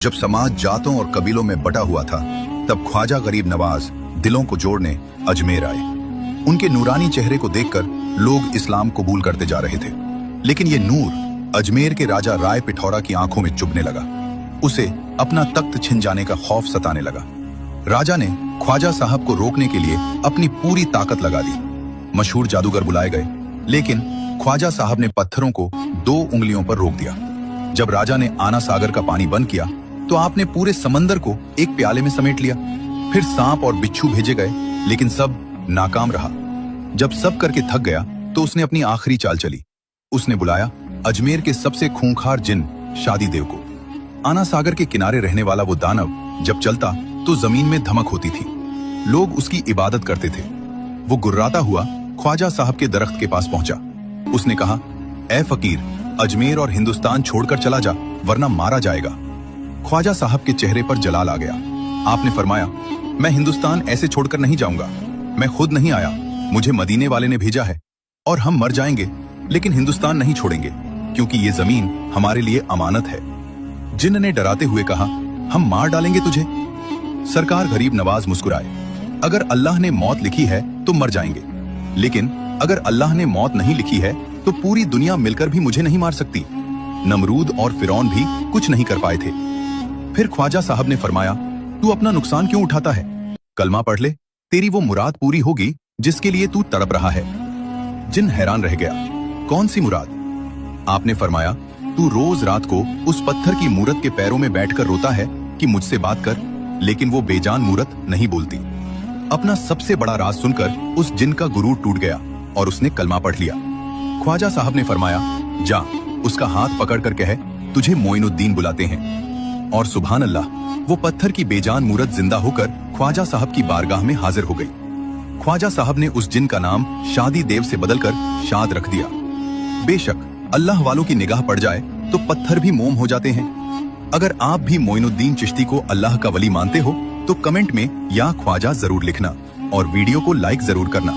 जब समाज जातों और कबीलों में बटा हुआ था, तब ख्वाजा गरीब नवाज दिलों को जोड़ने अजमेर आए। उनके नूरानी चेहरे को देखकर लोग इस्लाम कबूल करते जा रहे थे, लेकिन ये नूर अजमेर के राजा राय पिथौरा की आंखों में चुभने लगा। उसे अपना तख्त छिन जाने का खौफ सताने लगा। राजा ने ख्वाजा साहब को रोकने के लिए अपनी पूरी ताकत लगा दी। मशहूर जादूगर बुलाए गए, लेकिन ख्वाजा साहब ने पत्थरों को 2 उंगलियों पर रोक दिया। जब राजा ने आना सागर का पानी बंद किया, तो आपने पूरे समंदर को एक प्याले में समेट लिया। फिर सांप और बिच्छू भेजे गए, लेकिन सब नाकाम रहा। जब सब करके थक गया, तो उसने अपनी आखिरी चाल चली। उसने बुलाया अजमेर के सबसे खूंखार जिन शादी देव को। आना सागर के किनारे रहने वाला वो दानव जब चलता तो जमीन में धमक होती थी। लोग उसकी इबादत करते थे। वो गुर्राता हुआ ख्वाजा साहब के दरख्त के पास पहुंचा। उसने कहा, ऐ फकीर, अजमेर और हिंदुस्तान छोड़कर चला जा, वरना मारा जाएगा। ख्वाजा साहब के चेहरे पर जलाल आ गया। आपने फरमाया, मैं हिंदुस्तान ऐसे छोड़कर नहीं जाऊंगा। मैं खुद नहीं आया, मुझे मदीने वाले ने भेजा है। और हम मर जाएंगे, लेकिन हिंदुस्तान नहीं छोड़ेंगे, क्योंकि ये जमीन हमारे लिए अमानत है। जिन्न ने डराते हुए कहा, हम मार डालेंगे तुझे। सरकार गरीब नवाज मुस्कुराए। अगर अल्लाह ने मौत लिखी है तो मर जाएंगे, लेकिन अगर अल्लाह ने मौत नहीं लिखी है तो पूरी दुनिया मिलकर भी मुझे नहीं मार सकती। नमरूद और फिरौन भी कुछ नहीं कर पाए थे। फिर ख्वाजा साहब ने फरमाया, तू अपना नुकसान क्यों उठाता है? कलमा पढ़ ले, तेरी वो मुराद पूरी होगी जिसके लिए तू तड़प रहा है। जिन हैरान रह गया, कौन सी मुराद? आपने फरमाया, तू रोज रात को उस पत्थर की मूरत के पैरों में बैठकर रोता है कि मुझसे बात कर, लेकिन वो बेजान मूरत नहीं बोलती। अपना सबसे बड़ा राज सुनकर उस जिन का गुरूर टूट गया और उसने कलमा पढ़ लिया। ख्वाजा साहब ने फरमाया, जा, उसका हाथ पकड़कर कह, तुझे मोइनुद्दीन बुलाते हैं। और सुभान अल्लाह, वो पत्थर की बेजान मूरत जिंदा होकर ख्वाजा साहब की बारगाह में हाजिर हो गई। ख्वाजा साहब ने उस जिन का नाम शादी देव से बदलकर शाद रख दिया। बेशक अल्लाह वालों की निगाह पड़ जाए तो पत्थर भी मोम हो जाते हैं। अगर आप भी मोइनुद्दीन चिश्ती को अल्लाह का वली मानते हो तो कमेंट में या ख्वाजा जरूर लिखना और वीडियो को लाइक जरूर करना।